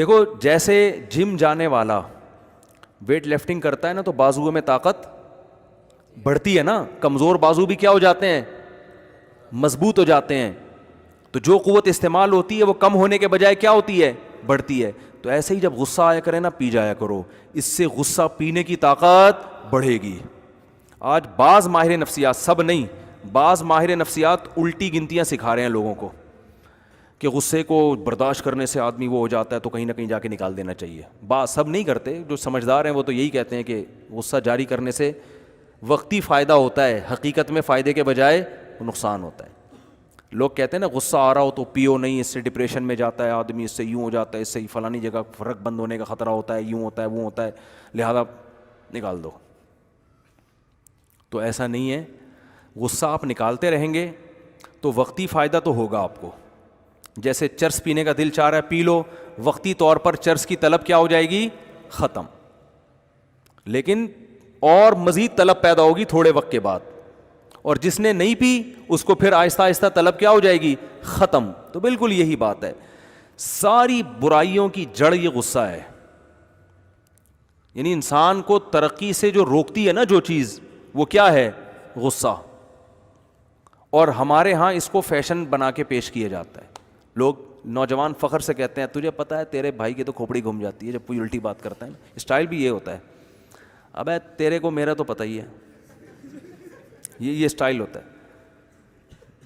دیکھو جیسے جم جانے والا ویٹ لفٹنگ کرتا ہے نا تو بازوؤں میں طاقت بڑھتی ہے نا, کمزور بازو بھی کیا ہو جاتے ہیں, مضبوط ہو جاتے ہیں. تو جو قوت استعمال ہوتی ہے وہ کم ہونے کے بجائے کیا ہوتی ہے, بڑھتی ہے. تو ایسے ہی جب غصہ آیا کرے نا پی جایا کرو, اس سے غصہ پینے کی طاقت بڑھے گی. آج بعض ماہر نفسیات, سب نہیں, بعض ماہر نفسیات الٹی گنتیاں سکھا رہے ہیں لوگوں کو کہ غصے کو برداشت کرنے سے آدمی وہ ہو جاتا ہے تو کہیں نہ کہیں جا کے نکال دینا چاہیے. بعض, سب نہیں کرتے, جو سمجھدار ہیں وہ تو یہی کہتے ہیں کہ غصہ جاری کرنے سے وقتی فائدہ ہوتا ہے, حقیقت میں فائدے کے بجائے نقصان ہوتا ہے. لوگ کہتے ہیں نا غصہ آ رہا ہو تو پیو نہیں, اس سے ڈپریشن میں جاتا ہے آدمی, اس سے یوں ہو جاتا ہے, اس سے فلانی جگہ فرق بند ہونے کا خطرہ ہوتا ہے, یوں ہوتا ہے, وہ ہوتا ہے, لہذا نکال دو. تو ایسا نہیں ہے. غصہ آپ نکالتے رہیں گے تو وقتی فائدہ تو ہوگا آپ کو. جیسے چرس پینے کا دل چاہ رہا ہے پی لو, وقتی طور پر چرس کی طلب کیا ہو جائے گی, ختم. لیکن اور مزید طلب پیدا ہوگی تھوڑے وقت کے بعد, اور جس نے نہیں پی اس کو پھر آہستہ آہستہ طلب کیا ہو جائے گی, ختم. تو بالکل یہی بات ہے, ساری برائیوں کی جڑ یہ غصہ ہے. یعنی انسان کو ترقی سے جو روکتی ہے نا جو چیز, وہ کیا ہے, غصہ. اور ہمارے ہاں اس کو فیشن بنا کے پیش کیا جاتا ہے. لوگ نوجوان فخر سے کہتے ہیں تجھے پتہ ہے تیرے بھائی کی تو کھوپڑی گھوم جاتی ہے جب کوئی الٹی بات کرتا ہے. اسٹائل بھی یہ ہوتا ہے, ابے تیرے کو میرا تو پتہ ہی ہے, یہ اسٹائل ہوتا ہے.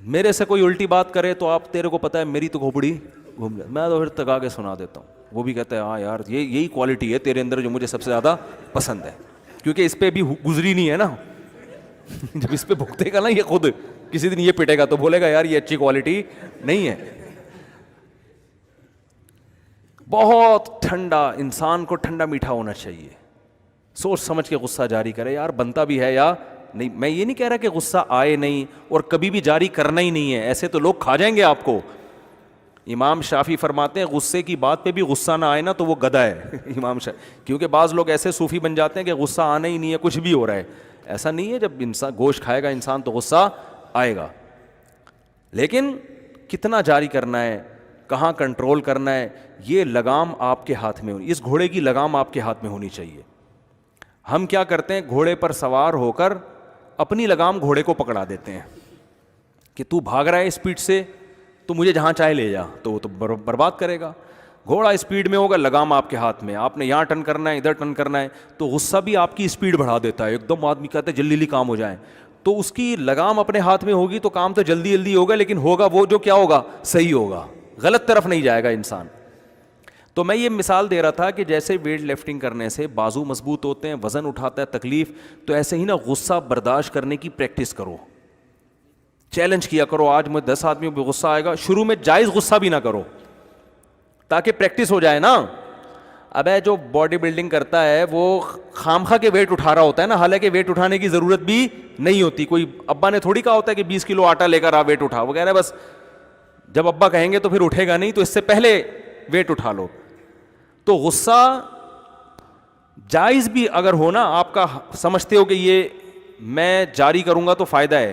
میرے سے کوئی الٹی بات کرے تو آپ, تیرے کو پتہ ہے میری تو کھوپڑی گھوم جاتی. میں تو پھر تگا کے سنا دیتا ہوں. وہ بھی کہتا ہے ہاں یار یہی کوالٹی ہے تیرے اندر جو مجھے سب سے زیادہ پسند ہے, کیونکہ اس پہ بھی گزری نہیں ہے نا. جب اس پہ بھگتے گا نا یہ خود, کسی دن یہ پٹے گا تو بولے گا یار یہ اچھی کوالٹی نہیں ہے. بہت ٹھنڈا, انسان کو ٹھنڈا میٹھا ہونا چاہیے, سوچ سمجھ کے غصہ جاری کرے. یار بنتا بھی ہے یا نہیں, میں یہ نہیں کہہ رہا کہ غصہ آئے نہیں اور کبھی بھی جاری کرنا ہی نہیں ہے, ایسے تو لوگ کھا جائیں گے آپ کو. امام شافعی فرماتے ہیں غصے کی بات پہ بھی غصہ نہ آئے نا تو وہ گدھا ہے. امام شافعی, کیونکہ بعض لوگ ایسے صوفی بن جاتے ہیں کہ غصہ آنا ہی نہیں ہے, کچھ بھی ہو رہا ہے. ایسا نہیں ہے, جب انسان گوشت کھائے گا انسان تو غصہ آئے گا, لیکن کتنا جاری کرنا ہے, کہاں کنٹرول کرنا ہے, یہ لگام آپ کے ہاتھ میں ہونی, اس گھوڑے کی لگام آپ کے ہاتھ میں ہونی چاہیے. ہم کیا کرتے ہیں, گھوڑے پر سوار ہو کر اپنی لگام گھوڑے کو پکڑا دیتے ہیں کہ تو بھاگ رہا ہے اسپیڈ سے تو مجھے جہاں چاہے لے جا, تو وہ تو برباد کرے گا. گھوڑا اسپیڈ میں ہوگا, لگام آپ کے ہاتھ میں, آپ نے یہاں ٹرن کرنا ہے, ادھر ٹرن کرنا ہے. تو غصہ بھی آپ کی اسپیڈ بڑھا دیتا ہے, ایک دم آدمی کہتا ہے جلدی جلدی کام ہو جائیں. تو اس کی لگام اپنے ہاتھ میں ہوگی تو کام تو جلدی جلدی ہوگا, لیکن ہوگا وہ جو کیا ہوگا, صحیح ہوگا, غلط طرف نہیں جائے گا انسان. تو میں یہ مثال دے رہا تھا کہ جیسے ویٹ لفٹنگ کرنے سے بازو مضبوط ہوتے ہیں, وزن اٹھاتا ہے تکلیف, تو ایسے ہی نا غصہ برداشت کرنے کی پریکٹس کرو, چیلنج کیا کرو. آج مجھے 10 آدمیوں پہ غصہ آئے گا, شروع میں جائز غصہ بھی نہ کرو تاکہ پریکٹس ہو جائے نا. ابے جو باڈی بلڈنگ کرتا ہے وہ خامخواہ کے ویٹ اٹھا رہا ہوتا ہے نا, حالانکہ ویٹ اٹھانے کی ضرورت بھی نہیں ہوتی. کوئی ابا نے تھوڑی کہا ہوتا ہے کہ 20 کلو آٹا لے کر آ ویٹ اٹھا, وہ کہہ رہا ہے بس جب ابا کہیں گے تو پھر اٹھے گا نہیں, تو اس سے پہلے ویٹ اٹھا لو. تو غصہ جائز بھی اگر ہونا, آپ کا سمجھتے ہو کہ یہ میں جاری کروں گا تو فائدہ ہے,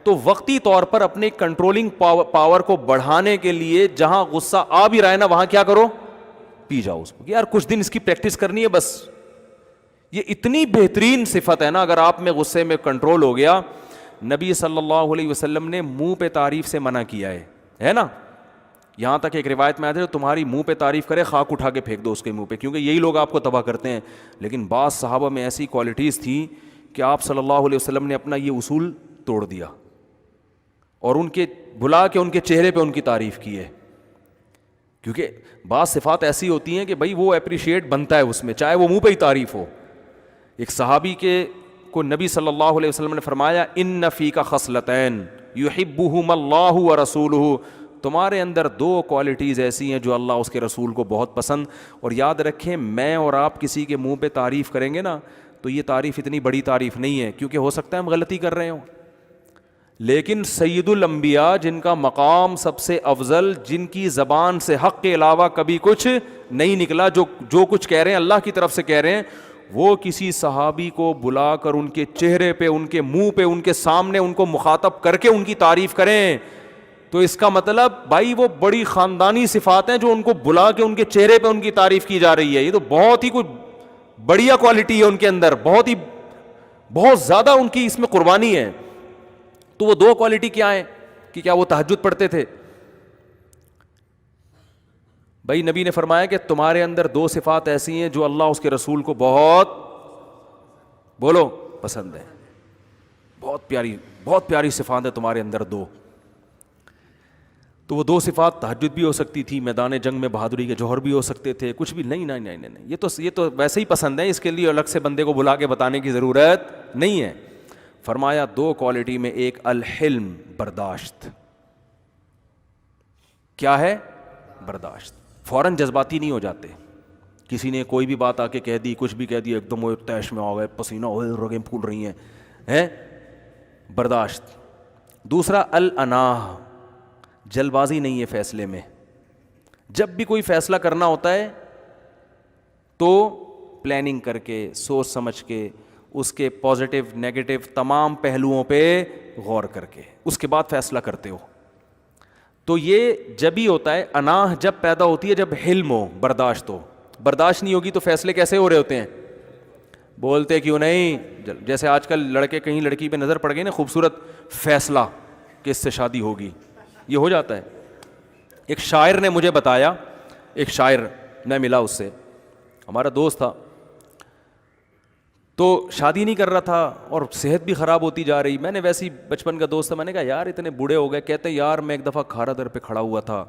تو وقتی طور پر اپنے کنٹرولنگ پاور کو بڑھانے کے لیے جہاں غصہ آ بھی رہا ہے نا وہاں کیا کرو, پی جاؤ اس کو. یار کچھ دن اس کی پریکٹس کرنی ہے بس. یہ اتنی بہترین صفت ہے نا, اگر آپ میں غصے میں کنٹرول ہو گیا. نبی صلی اللہ علیہ وسلم نے منہ پہ تعریف سے منع کیا ہے نا. یہاں تک ایک روایت میں آتے ہیں تمہاری منہ پہ تعریف کرے خاک اٹھا کے پھینک دو اس کے منہ پہ, کیونکہ یہی لوگ آپ کو تباہ کرتے ہیں. لیکن بعض صحابہ میں ایسی کوالٹیز تھیں کہ آپ صلی اللہ علیہ وسلم نے اپنا یہ اصول توڑ دیا اور ان کے بلا کے ان کے چہرے پہ ان کی تعریف کی ہے. کیونکہ بعض صفات ایسی ہوتی ہیں کہ بھائی وہ اپریشیٹ بنتا ہے اس میں, چاہے وہ منہ پہ ہی تعریف ہو. ایک صحابی کے کو نبی صلی اللہ علیہ وسلم نے فرمایا ان فیک خصلتین یحبہم اللہ ورسولہ, تمہارے اندر 2 کوالٹیز ایسی ہیں جو اللہ اس کے رسول کو بہت پسند. اور یاد رکھیں میں اور آپ کسی کے منہ پہ تعریف کریں گے نا تو یہ تعریف اتنی بڑی تعریف نہیں ہے, کیونکہ ہو سکتا ہے ہم غلطی کر رہے ہوں, لیکن سید الانبیاء جن کا مقام سب سے افضل, جن کی زبان سے حق کے علاوہ کبھی کچھ نہیں نکلا, جو کچھ کہہ رہے ہیں اللہ کی طرف سے کہہ رہے ہیں, وہ کسی صحابی کو بلا کر ان کے چہرے پہ, ان کے منہ پہ, ان کے سامنے ان کو مخاطب کر کے ان کی تعریف کریں تو اس کا مطلب بھائی وہ بڑی خاندانی صفات ہیں جو ان کو بلا کے ان کے چہرے پہ ان کی تعریف کی جا رہی ہے. یہ تو بہت ہی کوئی بڑھیا کوالٹی ہے ان کے اندر, بہت زیادہ ان کی اس میں قربانی ہے. تو وہ دو کوالٹی کیا ہیں کہ کیا وہ تہجد پڑھتے تھے؟ بھائی نبی نے فرمایا کہ تمہارے اندر دو صفات ایسی ہیں جو اللہ اس کے رسول کو بہت بولو پسند ہے. بہت پیاری صفات ہے تمہارے اندر دو. تو وہ دو صفات تہجد بھی ہو سکتی تھی, میدان جنگ میں بہادری کے جوہر بھی ہو سکتے تھے, کچھ بھی نہیں, یہ تو ویسے ہی پسند ہے, اس کے لیے الگ سے بندے کو بلا کے بتانے کی ضرورت نہیں ہے. فرمایا دو کوالٹی میں ایک الحلم, برداشت. کیا ہے؟ برداشت. فوراً جذباتی نہیں ہو جاتے. کسی نے کوئی بھی بات آ کے کہہ دی, کچھ بھی کہہ دی, ایک دم وہ تیش میں آ گئے, پسینہ ہوئے, رگیں پھول رہی ہیں. برداشت. دوسرا الاناہ, جلد بازی نہیں ہے فیصلے میں. جب بھی کوئی فیصلہ کرنا ہوتا ہے تو پلاننگ کر کے, سوچ سمجھ کے, اس کے پازیٹیو نیگیٹو تمام پہلوؤں پہ غور کر کے اس کے بعد فیصلہ کرتے ہو. تو یہ جب ہی ہوتا ہے, اناہ جب پیدا ہوتی ہے جب حلم ہو, برداشت ہو. برداشت نہیں ہوگی تو فیصلے کیسے ہو رہے ہوتے ہیں؟ بولتے کیوں نہیں. جیسے آج کل لڑکے کہیں لڑکی پہ نظر پڑ گئی نا خوبصورت, فیصلہ کہ اس سے شادی ہوگی, یہ ہو جاتا ہے. ایک شاعر نے مجھے بتایا, ایک شاعر میں ملا اس سے, ہمارا دوست تھا, تو شادی نہیں کر رہا تھا اور صحت بھی خراب ہوتی جا رہی. میں نے ویسے ہی بچپن کا دوست تھا, میں نے کہا یار اتنے بوڑھے ہو گئے. کہتے یار میں ایک دفعہ کھارا در پہ کھڑا ہوا تھا,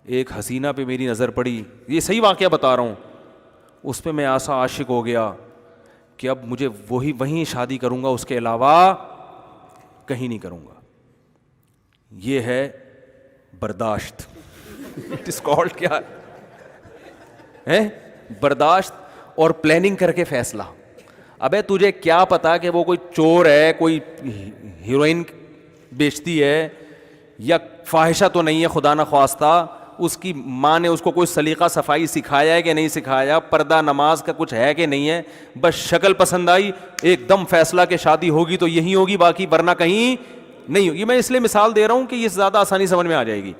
ایک حسینہ پہ میری نظر پڑی, یہ صحیح واقعہ بتا رہا ہوں, اس پہ میں ایسا عاشق ہو گیا کہ اب مجھے وہیں شادی کروں گا, اس کے علاوہ کہیں نہیں کروں گا. یہ ہے برداشت. اٹ از کالڈ کیا ہے؟ برداشت اور پلاننگ کر کے فیصلہ. ابے تجھے کیا پتا کہ وہ کوئی چور ہے, کوئی ہیروئن بیچتی ہے, یا فاحشہ تو نہیں ہے خدا نخواستہ, اس کی ماں نے اس کو کوئی سلیقہ صفائی سکھایا ہے کہ نہیں سکھایا, پردہ نماز کا کچھ ہے کہ نہیں ہے, بس شکل پسند آئی ایک دم فیصلہ کہ شادی ہوگی تو یہی ہوگی, باقی ورنہ کہیں نہیں ہوگی. میں اس لیے مثال دے رہا ہوں کہ یہ زیادہ آسانی سمجھ میں آ جائے گی.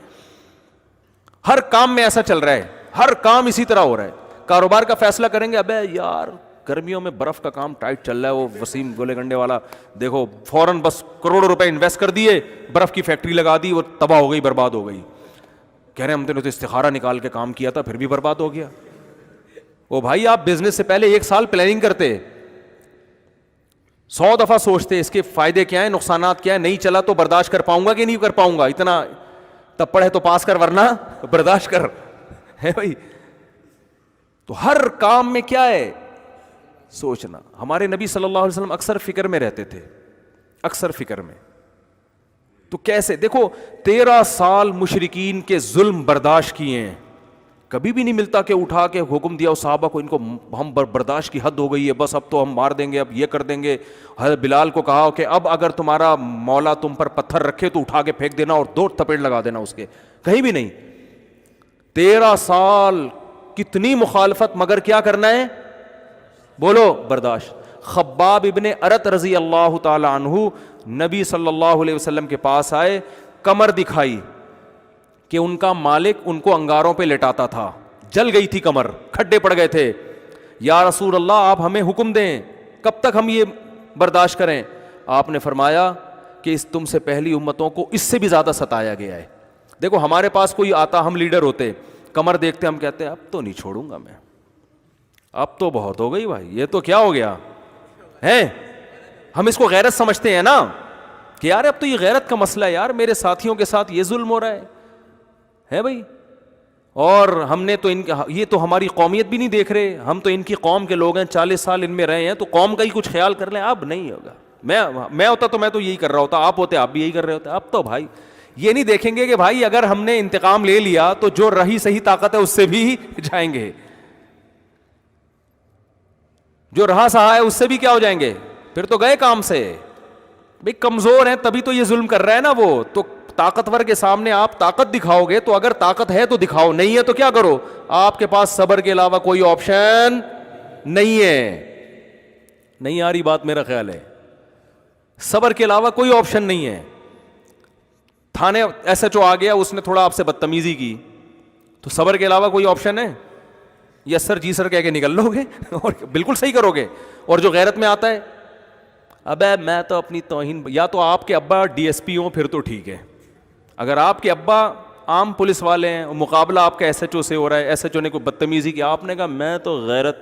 ہر کام میں ایسا چل رہا ہے, ہر کام اسی طرح ہو رہا ہے. کاروبار کا فیصلہ کریں گے, ابے یار گرمیوں میں برف کا کام ٹائٹ چل رہا ہے, وہ وسیم گولے گنڈے والا دیکھو فوراً بس کروڑوں روپے انویسٹ کر دیے, برف کی فیکٹری لگا دی, وہ تباہ ہو گئی, برباد ہو گئی. کہہ رہے ہیں ہم نے تو استخارہ نکال کے کام کیا تھا پھر بھی برباد ہو گیا. وہ بھائی آپ بزنس سے پہلے 1 سال پلاننگ کرتے, 100 دفعہ سوچتے اس کے فائدے کیا ہیں, نقصانات کیا ہیں, نہیں چلا تو برداشت کر پاؤں گا کہ نہیں کر پاؤں گا, اتنا تب پڑھے تو پاس کر ورنہ برداشت کر, ہے بھائی. تو ہر کام میں کیا ہے سوچنا. ہمارے نبی صلی اللہ علیہ وسلم اکثر فکر میں رہتے تھے, اکثر فکر میں. تو کیسے دیکھو 13 سال مشرکین کے ظلم برداشت کیے ہیں, کبھی بھی نہیں ملتا کہ اٹھا کے حکم دیا صحابہ کو, ان کو ہم برداشت کی حد ہو گئی ہے, بس اب تو ہم مار دیں گے, اب یہ کر دیں گے. حضرت بلال کو کہا کہ اب اگر تمہارا مولا تم پر پتھر رکھے تو اٹھا کے پھینک دینا اور 2 تپیڑ لگا دینا اس کے, کہیں بھی نہیں. 13 سال کتنی مخالفت, مگر کیا کرنا ہے بولو, برداشت. خباب ابن ارت رضی اللہ تعالی عنہ نبی صلی اللہ علیہ وسلم کے پاس آئے, کمر دکھائی کہ ان کا مالک ان کو انگاروں پہ لٹاتا تھا, جل گئی تھی کمر, کھڈے پڑ گئے تھے. یا رسول اللہ آپ ہمیں حکم دیں, کب تک ہم یہ برداشت کریں؟ آپ نے فرمایا کہ اس تم سے پہلی امتوں کو اس سے بھی زیادہ ستایا گیا ہے. دیکھو ہمارے پاس کوئی آتا, ہم لیڈر ہوتے, کمر دیکھتے ہم کہتے ہیں اب تو نہیں چھوڑوں گا میں, اب تو بہت ہو گئی بھائی, یہ تو کیا ہو گیا ہے. ہم اس کو غیرت سمجھتے ہیں نا کہ یار اب تو یہ غیرت کا مسئلہ ہے, یار میرے ساتھیوں کے ساتھ یہ ظلم ہو رہا ہے بھائی. اور ہم نے تو یہ تو ہماری قومیت بھی نہیں دیکھ رہے, ہم تو ان کی قوم کے لوگ ہیں, 40 سال ان میں رہے ہیں, تو قوم کا ہی کچھ خیال کر لیں. اب نہیں ہوگا, میں ہوتا تو میں تو یہی کر رہا ہوتا, آپ ہوتے آپ بھی یہی کر رہے ہوتے. اب تو بھائی یہ نہیں دیکھیں گے کہ بھائی اگر ہم نے انتقام لے لیا تو جو رہی صحیح طاقت ہے اس سے بھی جائیں گے, جو رہا سہا ہے اس سے بھی کیا ہو جائیں گے, پھر تو گئے کام سے. بھائی کمزور ہیں تبھی تو یہ ظلم کر رہا ہے نا وہ, تو طاقتور کے سامنے آپ طاقت دکھاؤ گے, تو اگر طاقت ہے تو دکھاؤ, نہیں ہے تو کیا کرو, آپ کے پاس صبر کے علاوہ کوئی آپشن نہیں ہے. نہیں آ رہی بات میرا خیال ہے, صبر کے علاوہ کوئی آپشن نہیں ہے. تھانے ایس ایچ او آ گیا, اس نے تھوڑا آپ سے بدتمیزی کی, تو صبر کے علاوہ کوئی آپشن ہے؟ یس سر جی سر کہہ کے نکل لو گے اور بالکل صحیح کرو گے. اور جو غیرت میں آتا ہے, ابے میں تو اپنی توہین, یا تو آپ کے ابا ڈی ایس پی ہوں پھر تو ٹھیک ہے, اگر آپ کے ابا عام پولیس والے ہیں, مقابلہ آپ کا ایس ایچ او سے ہو رہا ہے, ایس ایچ او نے کوئی بدتمیزی کی, آپ نے کہا میں تو غیرت,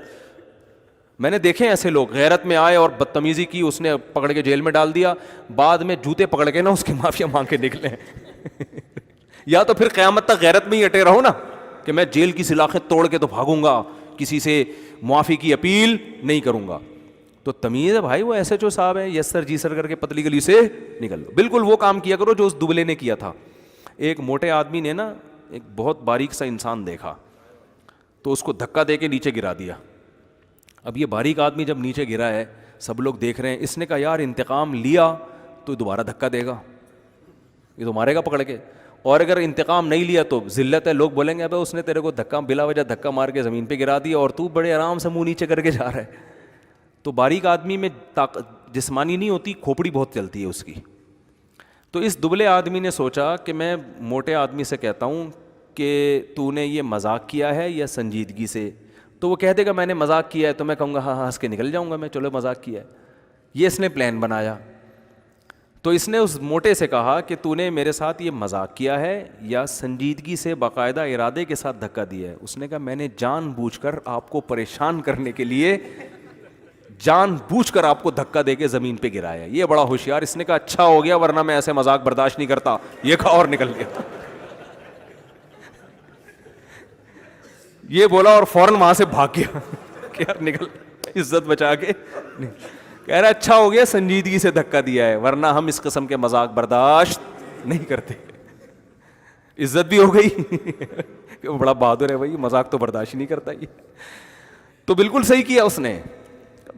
میں نے دیکھے ایسے لوگ غیرت میں آئے اور بدتمیزی کی, اس نے پکڑ کے جیل میں ڈال دیا, بعد میں جوتے پکڑ کے نا اس کی معافیا مانگ کے نکلے. یا تو پھر قیامت تک غیرت میں ہی اٹے رہو نا کہ میں جیل کی سلاخیں توڑ کے تو بھاگوں گا, کسی سے معافی کی اپیل نہیں کروں گا. تو تمیز ہے بھائی, وہ ایس ایچ او صاحب ہے, یس سر جی سر کر کے پتلی گلی سے نکل لو. بالکل وہ کام کیا کرو جو اس دبلے نے کیا تھا. ایک موٹے آدمی نے نا ایک بہت باریک سا انسان دیکھا, تو اس کو دھکا دے کے نیچے گرا دیا. اب یہ باریک آدمی جب نیچے گرا ہے, سب لوگ دیکھ رہے ہیں, اس نے کہا یار انتقام لیا تو دوبارہ دھکا دے گا, یہ تو مارے گا پکڑ کے, اور اگر انتقام نہیں لیا تو ذلت ہے, لوگ بولیں گے ابے اس نے تیرے کو دھکا بلا وجہ دھکا مار کے زمین پہ گرا دیا اور تو بڑے آرام سے منہ نیچے کر کے جا رہا ہے. تو باریک آدمی میں جسمانی نہیں ہوتی, کھوپڑی بہت چلتی ہے اس کی. تو اس دبلے آدمی نے سوچا کہ میں موٹے آدمی سے کہتا ہوں کہ تو نے یہ مذاق کیا ہے یا سنجیدگی سے, تو وہ کہہ دے گا میں نے مذاق کیا ہے, تو میں کہوں گا ہاں ہنس کے نکل جاؤں گا میں, چلو مذاق کیا ہے. یہ اس نے پلان بنایا. تو اس نے اس موٹے سے کہا کہ تو نے میرے ساتھ یہ مذاق کیا ہے یا سنجیدگی سے باقاعدہ ارادے کے ساتھ دھکا دیا ہے. اس نے کہا میں نے جان بوجھ کر آپ کو پریشان کرنے کے لیے جان بوجھ کر آپ کو دھکا دے کے زمین پہ گرایا. یہ بڑا ہوشیار. اس نے کہا اچھا ہو گیا, ورنہ میں ایسے مذاق برداشت نہیں کرتا. یہ کہا اور نکل گیا. یہ بولا اور فوراً وہاں سے بھاگ گیا کہ یار نکل, عزت بچا کے. کہہ رہا اچھا ہو گیا سنجیدگی سے دھکا دیا ہے, ورنہ ہم اس قسم کے مذاق برداشت نہیں کرتے. عزت بھی ہو گئی کہ وہ بڑا بہادر ہے بھائی, مذاق تو برداشت نہیں کرتا. یہ تو بالکل صحیح کیا اس نے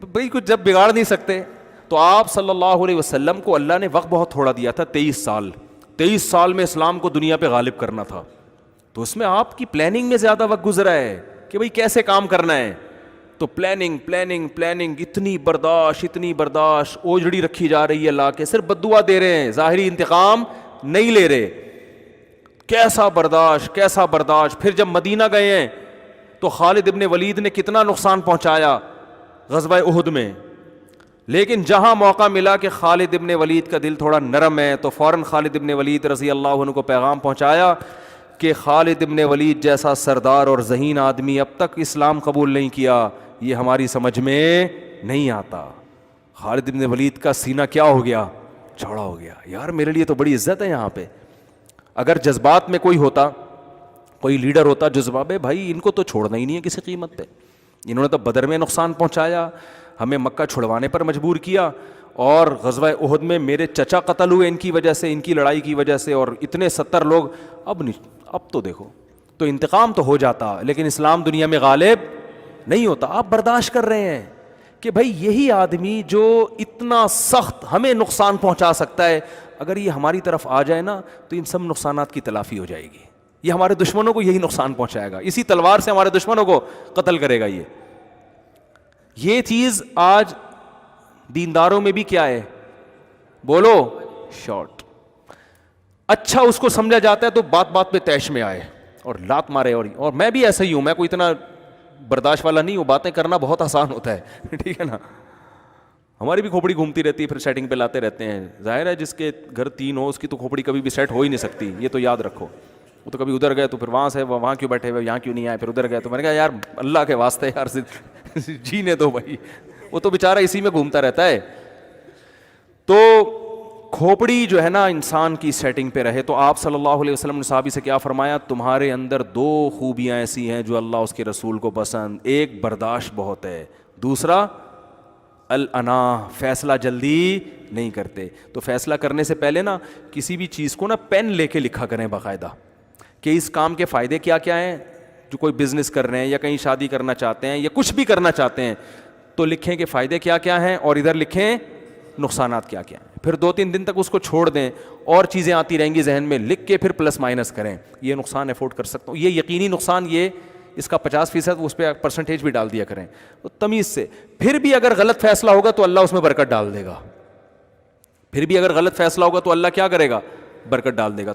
بھائی, کچھ جب بگاڑ نہیں سکتے. تو آپ صلی اللہ علیہ وسلم کو اللہ نے وقت بہت تھوڑا دیا تھا, 23 سال. 23 سال میں اسلام کو دنیا پہ غالب کرنا تھا. تو اس میں آپ کی پلاننگ میں زیادہ وقت گزرا ہے کہ بھائی کیسے کام کرنا ہے. تو پلاننگ پلاننگ پلاننگ, اتنی برداشت اوجڑی رکھی جا رہی ہے لا کے, صرف بددعا دے رہے ہیں, ظاہری انتقام نہیں لے رہے. کیسا برداشت. پھر جب مدینہ گئے ہیں تو خالد ابن ولید نے کتنا نقصان پہنچایا غزوہ احد میں, لیکن جہاں موقع ملا کہ خالد ابن ولید کا دل تھوڑا نرم ہے تو فوراً خالد ابن ولید رضی اللہ عنہ کو پیغام پہنچایا کہ خالد ابن ولید جیسا سردار اور ذہین آدمی اب تک اسلام قبول نہیں کیا, یہ ہماری سمجھ میں نہیں آتا. خالد ابن ولید کا سینہ کیا ہو گیا, چوڑا ہو گیا. یار میرے لیے تو بڑی عزت ہے یہاں پہ. اگر جذبات میں کوئی ہوتا, کوئی لیڈر ہوتا جذبات میں, بھائی ان کو تو چھوڑنا ہی نہیں ہے کسی قیمت پہ. انہوں نے تو بدر میں نقصان پہنچایا, ہمیں مکہ چھڑوانے پر مجبور کیا, اور غزوہ احد میں میرے چچا قتل ہوئے ان کی وجہ سے, ان کی لڑائی کی وجہ سے, اور اتنے 70 لوگ. اب تو دیکھو, تو انتقام تو ہو جاتا, لیکن اسلام دنیا میں غالب نہیں ہوتا. آپ برداشت کر رہے ہیں کہ بھائی یہی آدمی جو اتنا سخت ہمیں نقصان پہنچا سکتا ہے, اگر یہ ہماری طرف آ جائے نا تو ان سب نقصانات کی تلافی ہو جائے گی. یہ ہمارے دشمنوں کو یہی نقصان پہنچائے گا, اسی تلوار سے ہمارے دشمنوں کو قتل کرے گا. یہ چیز آج دینداروں میں بھی کیا ہے, بولو, شارٹ. اچھا اس کو سمجھا جاتا ہے تو بات بات پہ تیش میں آئے اور لات مارے. اور میں بھی ایسا ہی ہوں, میں کوئی اتنا برداشت والا نہیں ہوں, باتیں کرنا بہت آسان ہوتا ہے, ٹھیک ہے نا. ہماری بھی کھوپڑی گھومتی رہتی ہے, پھر سیٹنگ پہ لاتے رہتے ہیں. ظاہر ہے جس کے گھر 3 ہو اس کی تو کھوپڑی کبھی بھی سیٹ ہو ہی نہیں سکتی, یہ تو یاد رکھو. وہ تو کبھی ادھر گئے تو پھر وہاں سے وہاں کیوں بیٹھے ہوئے, یہاں کیوں نہیں آئے, پھر ادھر گئے تو میں نے کہا یار اللہ کے واسطے یار جینے دو بھائی, وہ تو بیچارہ اسی میں گھومتا رہتا ہے. تو کھوپڑی جو ہے نا انسان کی سیٹنگ پہ رہے. تو آپ صلی اللہ علیہ وسلم نے صحابی سے کیا فرمایا, تمہارے اندر 2 خوبیاں ایسی ہیں جو اللہ اس کے رسول کو پسند, ایک برداشت بہت ہے, دوسرا الانا, فیصلہ جلدی نہیں کرتے. تو فیصلہ کرنے سے پہلے نا کسی بھی چیز کو نا پین لے کے لکھا کریں باقاعدہ کہ اس کام کے فائدے کیا کیا ہیں. جو کوئی بزنس کر رہے ہیں یا کہیں شادی کرنا چاہتے ہیں یا کچھ بھی کرنا چاہتے ہیں تو لکھیں کہ فائدے کیا کیا ہیں, اور ادھر لکھیں نقصانات کیا کیا ہیں. پھر 2-3 دن تک اس کو چھوڑ دیں, اور چیزیں آتی رہیں گی ذہن میں, لکھ کے پھر پلس مائنس کریں. یہ نقصان افورڈ کر سکتا ہوں, یہ یقینی نقصان, یہ اس کا 50% اس پہ پرسنٹیج بھی ڈال دیا کریں تو تمیز سے. پھر بھی اگر غلط فیصلہ ہوگا تو اللہ اس میں برکت ڈال دے گا. پھر بھی اگر غلط فیصلہ ہوگا تو اللہ کیا کرے گا, برکت ڈال دے گا.